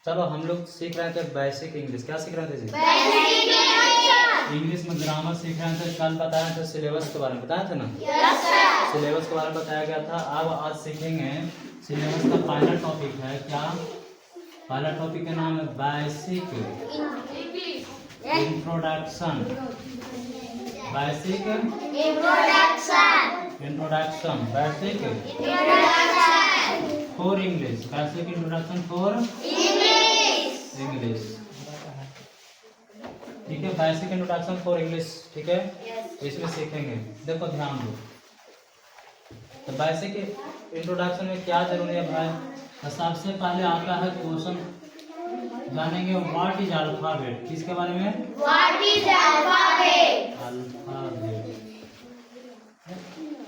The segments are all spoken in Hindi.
चलो हम लोग सीख रहे थे बेसिक इंग्लिश। क्या सीख रहे थे जी? इंग्लिश में ग्रामर सीख रहे थे। कल बताया था सिलेबस के बारे में, बताया था ना? सिलेबस के बारे में बताया गया था। अब आज सीखेंगे सिलेबस का पहला टॉपिक है क्या? पहला टॉपिक का नाम है basic introduction. Basic introduction basic for English. Basic introduction for English. ठीक है, बेसिक इंट्रोडक्शन फॉर इंग्लिश। ठीक है, इसमें सीखेंगे। देखो ध्यान दो। तो बेसिक इंट्रोडक्शन में क्या जरूरी है भाई? तो सबसे पहले आता है क्वेश्चन, जानेंगे व्हाट इज अल्फाबेट। किसके बारे में? What is alphabet. अल्फाबेट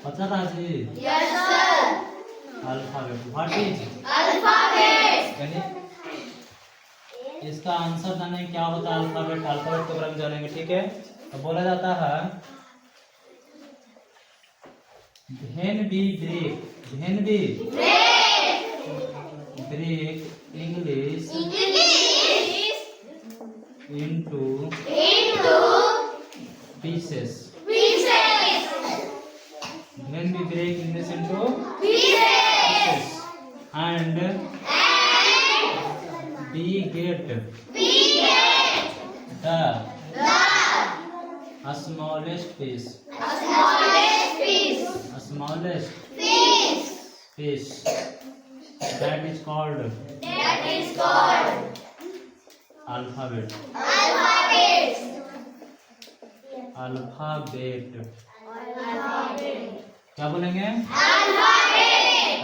पता था जी? Yes sir. Alphabet what is alphabet, यानी इसका आंसर जानेंगे क्या होता है अल्फाबेट। अल्फाबेट के बारे में जानेंगे। ठीक है, तो बोला जाता है when we break English into pieces. When we break English into pieces and we get the smallest piece. That is called alphabet. क्या बोलेंगे?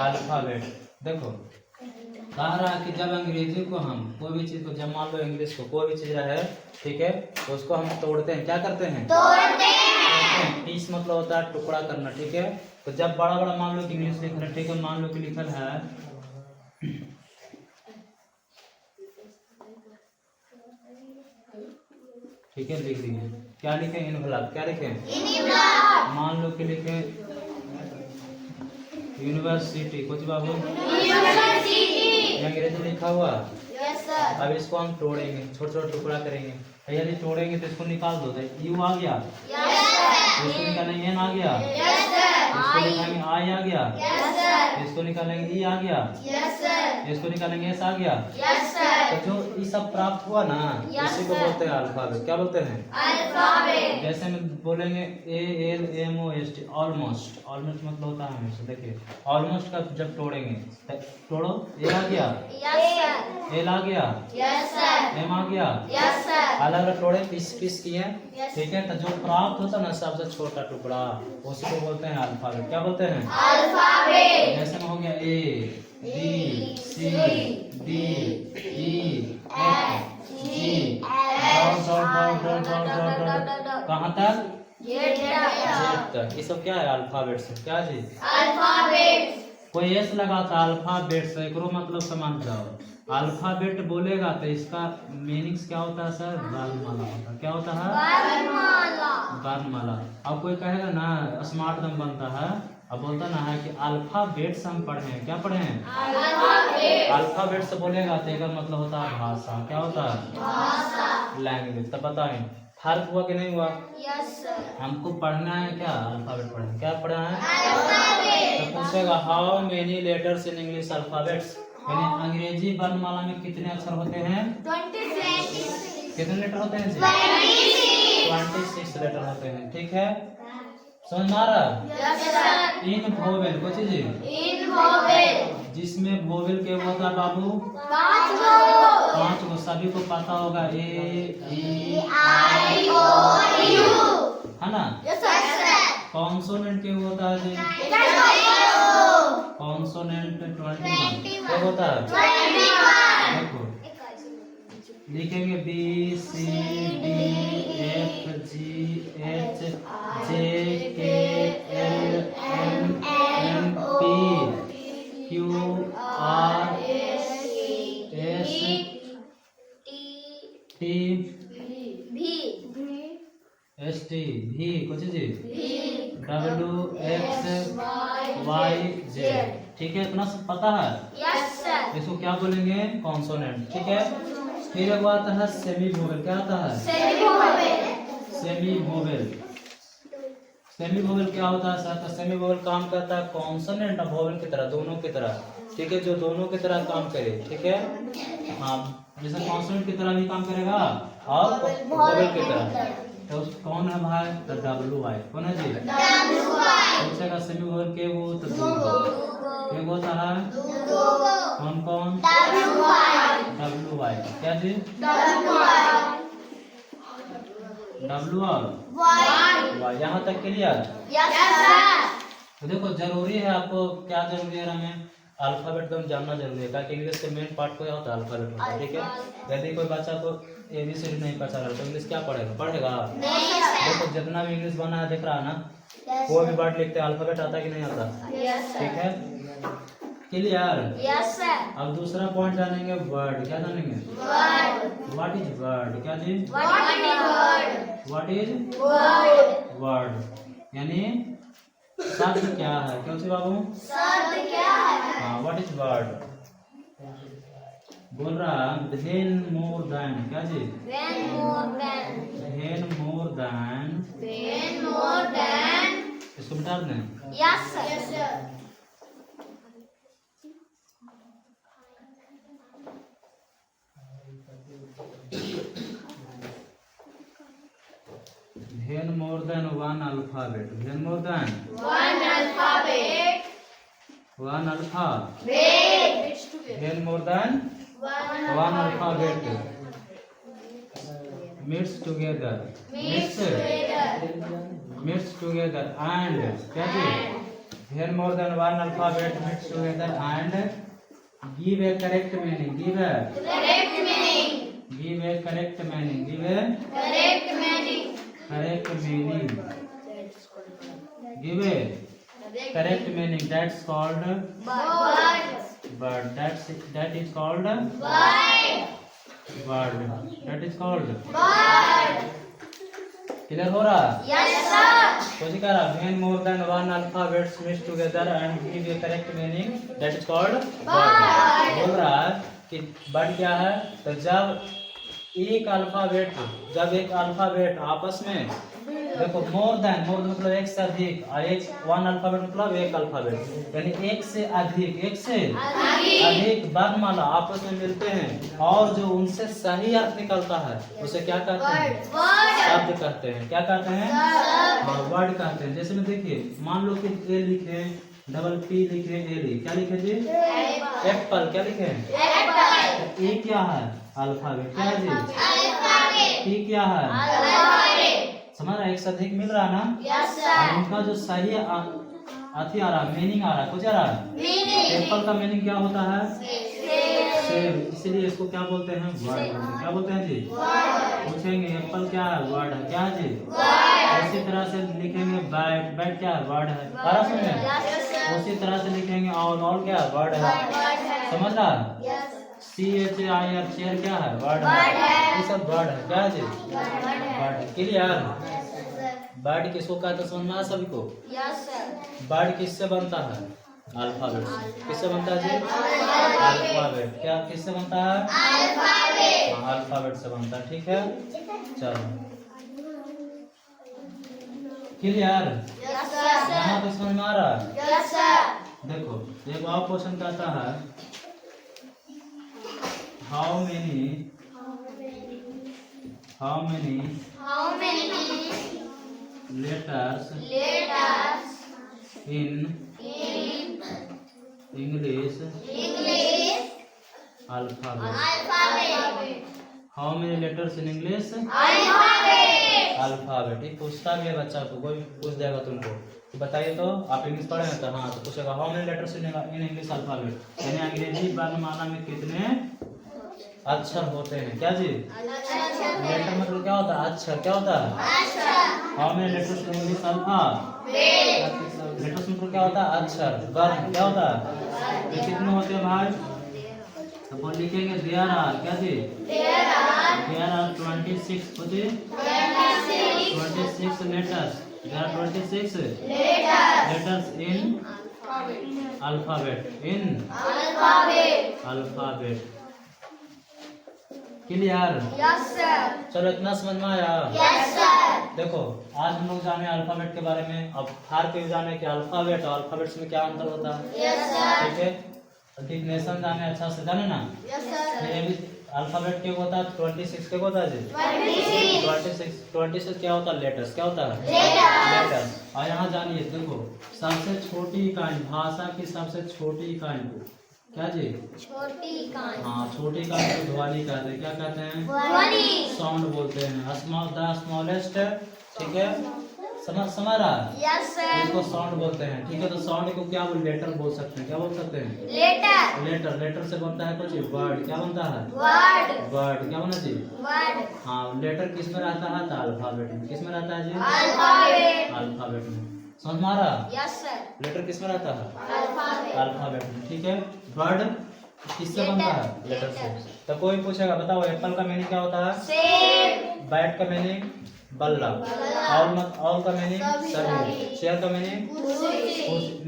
अल्फाबेट। देखो कह रहा है कि जब अंग्रेजी को हम कोई भी चीज को, जब मान लो इंग्लिश को कोई भी चीज है, ठीक है, तो उसको हम तोड़ते हैं। क्या करते हैं? तोड़ते हैं। पीस मतलब होता है टुकड़ा करना। ठीक है, तो जब बड़ा बड़ा मान लो कि इंग्लिश लिखल है, ठीक है, मान लो कि लिखल है ठीक है, लिख दीजिए। क्या लिखे? इनवलप। क्या लिखे? मान लो कि लिखे यूनिवर्सिटी। कुछ बाबू अंग्रेजी लिखा हुआ। अब इसको हम तोड़ेंगे, छोटा छोटा टुकड़ा करेंगे। यदि तोड़ेंगे तो इसको निकाल दो। यू आ गया, इसको निकालेंगे एन आ गया, इसको निकालेंगे आई आ गया, इसको निकालेंगे ई आ गया, इसको निकालेंगे एस आ गया। तो जो ये सब प्राप्त हुआ ना, इसी को बोलते हैं अल्फाबेट। क्या बोलते हैं? अल्फाबेट। जैसे में बोलेंगे ALMOST, ऑलमोस्ट। ऑलमोस्ट मतलब होता है हमेशा। देखिए ऑलमोस्ट का जब तोड़ेंगे, तोड़ो, ए आ गया, एल आ गया, एम आ गया, अलग अलग तोड़े, पीस किए। ठीक है, तो जो प्राप्त होता है ना सबसे छोटा टुकड़ा, उसी को बोलते हैं अल्फाबेट। क्या बोलते हैं? अल्फाबेट। जैसे में हो गया A B C D E F G, कहाँ तक? जेड तक। ये सब क्या है? अल्फाबेट से। क्या जी? अल्फाबेट। कोई एस लगाता अल्फाबेट से, एकरो मतलब समझ जाओ। अल्फाबेट बोलेगा तो इसका मीनिंग्स क्या होता है सर? वर्णमाला होता है। क्या होता है? वर्णमाला। अब कोई कहेगा ना स्मार्ट दम बनता है, अब बोलता ना है कि अल्फाबेट से हम पढ़े हैं। क्या पढ़े हैं? अल्फाबेट से बोलेगा तो इसका मतलब होता है भाषा। क्या होता है? लैंग्वेज। तब बताएं फर्क हुआ कि नहीं हुआ? Yes sir. हमको पढ़ना है क्या? अल्फाबेट पढ़ना है। क्या पढ़ना है? तो पूछेगा how many letters in English alphabets, यानी अंग्रेजी वर्णमाला में कितने अक्षर होते हैं? 26। कितने लेटर होते हैं? 26 लेटर होते हैं। ठीक है, समझ में आ रहा? Yes sir. इन वोवेल को चीज़, इन वोवेल, जिसमें वोवेल के होता है बाबू 5 गो। सभी को पता होगा A E I O U, है ना? Yes sir. कॉन्सोनेंट के होता है जी? कॉन्सोनेंट 21। क्या होता है? 21। देखो लिखेंगे B C D F G H J K L M N P Q R S T S T V कुछ जी W X Y Z। ठीक है, इतना सब पता है? Yes sir. इसको क्या बोलेंगे? कॉन्सोनेंट। ठीक है, फिर एक आता है सेमी वोवेल। क्या आता है? Semi vowel. सेमी वोवेल क्या होता है सर? तो सेमी वोवेल काम करता है कॉन्सोनेंट और वोवेल की तरह, दोनों की तरह। ठीक है, जो दोनों की तरह काम करे। ठीक है, हाँ, जैसे कॉन्सोनेंट की तरह भी काम करेगा और वोवेल की तरह। तो कौन है भाई? तो डब्ल्यू आई। कौन है जी? पूछेगा सेमी वोवेल के वो तो एक होता है कौन कौन? W I. क्या जी? डब्ल्यू और वाई। यहाँ तक क्लियर? तो देखो जरूरी है आपको, क्या जरूरी है हमें? अल्फाबेट तो जानना जरूरी है, ताकि इंग्लिश के मेन पार्ट को होता है अल्फाबेट होता है। ठीक है, यदि कोई बच्चा को एबीसीडी नहीं पता रहा तो इंग्लिश क्या पढ़ेगा? देखो जितना भी इंग्लिश बना है दिख रहा है ना, कोई भी वर्ड लिखते हैं अल्फाबेट आता है कि नहीं आता? ठीक है, क्लियर? अब दूसरा पॉइंट जानेंगे वर्ड। क्या जानेंगे? What is word? क्या जी? What is word? यानी शब्द क्या है? क्यों से बाबू? हाँ, व्हाट इज वर्ड? बोल रहा देन मोर देन। क्या जी? Then more than. इसको मिटा दें? Yes sir. Then more than one alphabet. Then more than One alphabet. one alphabet. Wait. Then more than one alphabet meets together. Meets together and क्या जी? Then more than one alphabet meets together and give a correct meaning. Give a Correct meaning. correct meaning. Give a Correct meaning. correct meaning. Give a correct meaning. That's called Word. word. That is called Word. word. That is called. Word. Clear हो रहा? Yes sir. कुछ कह रहा? When more than one alphabets mix together and give a correct meaning, that is called word. बोल रहा है कि वर्ड क्या है? तो जब एक अल्फाबेट आपस में, देखो मोर देन मतलब एक से अधिक, और एक वन अल्फाबेट मतलब एक अल्फाबेट, यानी एक से अधिक वर्णमाला आपस में मिलते हैं और जो उनसे सही अर्थ निकलता है उसे क्या कहते हैं? शब्द कहते हैं। क्या कहते हैं? हाँ, वर्ड कहते हैं। जैसे में देखिए, मान लो कि ए लिखे, डबल पी लिखे, ए लिखे, क्या लिखे जी? एप्पल। क्या लिखे? ए क्या है? अल्फाबेट। क्या है जी? पी क्या है? समझ रहा है? एक से अधिक मिल रहा है ना? और उनका जो सही अथी आ रहा है, मीनिंग आ रहा है, कुछ आ रहा है। एप्पल का मीनिंग क्या होता है? सेब। इसीलिए इसको क्या बोलते हैं? वर्ड। क्या बोलते हैं जी? पूछेंगे एप्पल क्या है? वर्ड है। क्या है जी? उसी तरह से लिखेंगे बैट। बैट क्या है? वर्ड है। सारा समझे? उसी तरह से लिखेंगे ऑल क्या है? वर्ड है। समझ रहा है? CHAIR चेयर क्या है? वर्ड है। ये सब वर्ड है। क्या है जी? वर्ड। क्लियर? वर्ड किसको कहते हैं? समझ में आया सभी को? वर्ड किससे बनता है? अल्फाबेट से। किससे बनता है जी? अल्फाबेट। क्या किससे बनता है? हाँ, अल्फाबेट से बनता है। ठीक है, चलो क्लियर? यहाँ पे समझ में आ रहा है? देखो एक और क्वेश्चन कहता है, how many letters in English alphabet? How many letters in English alphabet? ये पूछता भी है बच्चा को, कोई पूछ देगा तुमको तो बताइए तो आप इंग्लिश पढ़े हैं तो हाँ, तो पूछेगा how many letters in English alphabet, यानी अंग्रेजी वर्णमाला में कितने अक्षर होते हैं? क्या जी? लेटर मतलब क्या होता है? अक्षर। क्या होता है? How many letters in English alphabet? Letters मतलब क्या होता है? अक्षर। वर्ण क्या होता है? ये कितने होते हैं भाई? तो लिखेंगे देयर आर। क्या जी? देयर आर 26 होते 26 letters. There are 26 letters in alphabet in Alphabet. Alphabet. Clear? Yes, sir. चलो इतना समझ में आया? Yes, sir. देखो आज हम लोग जाने अल्फाबेट के बारे में। अब फार पे जाने कि अल्फाबेट और अल्फाबेट्स में क्या अंतर होता है। Yes, sir. ठीक है, डिफिनेशन जाने अच्छा से जाने ना। Yes, sir. ये भी अल्फाबेट क्या होता है? 26 क्या होता है जी? 26 क्या होता है? लेटर्स। क्या होता है? लेटर्स। और यहाँ जानिए, देखो सबसे छोटी इकाई, भाषा की सबसे छोटी इकाई को क्या जी? छोटी कान. हाँ, छोटी इकाई को ध्वनि कहते हैं। क्या कहते हैं? ध्वनि. साउंड बोलते हैं। The smallest. ठीक है, समझ रहा है? Yes, sir. इसको साउंड बोलते हैं। ठीक है, तो साउंड को क्या बोल, लेटर बोल सकते हैं। क्या बोल सकते हैं? Letter. लेटर से बनता है कुछ वर्ड। क्या बनता है? Word. वर्ड। क्या बना जी? Word. हाँ, लेटर किस में रहता है? तो अल्फाबेट में। किस में रहता है जी? Alphabet. अल्फाबेट में। समझ में आ रहा? Yes, sir. लेटर किस में रहता है? Alphabet. अल्फाबेट में। ठीक है, वर्ड किससे बनता है? लेटर से। लेटर. तो कोई पूछेगा, बताओ एप्पल का मीनिंग क्या होता है? Same. बैट का मीनिंग बल्ला। ऑल का मीनिंग सभी। शेयर का मीनिंग Kusi.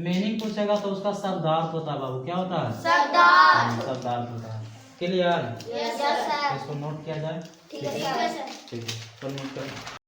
मीनिंग पूछेगा तो उसका शब्दार्थ होता है बाबू। क्या होता है? Sardar. शब्दार्थ होता है। क्लियर? Yes, sir. इसको नोट किया जाए। ठीक है, sir. ठीक है, तो नोट कर।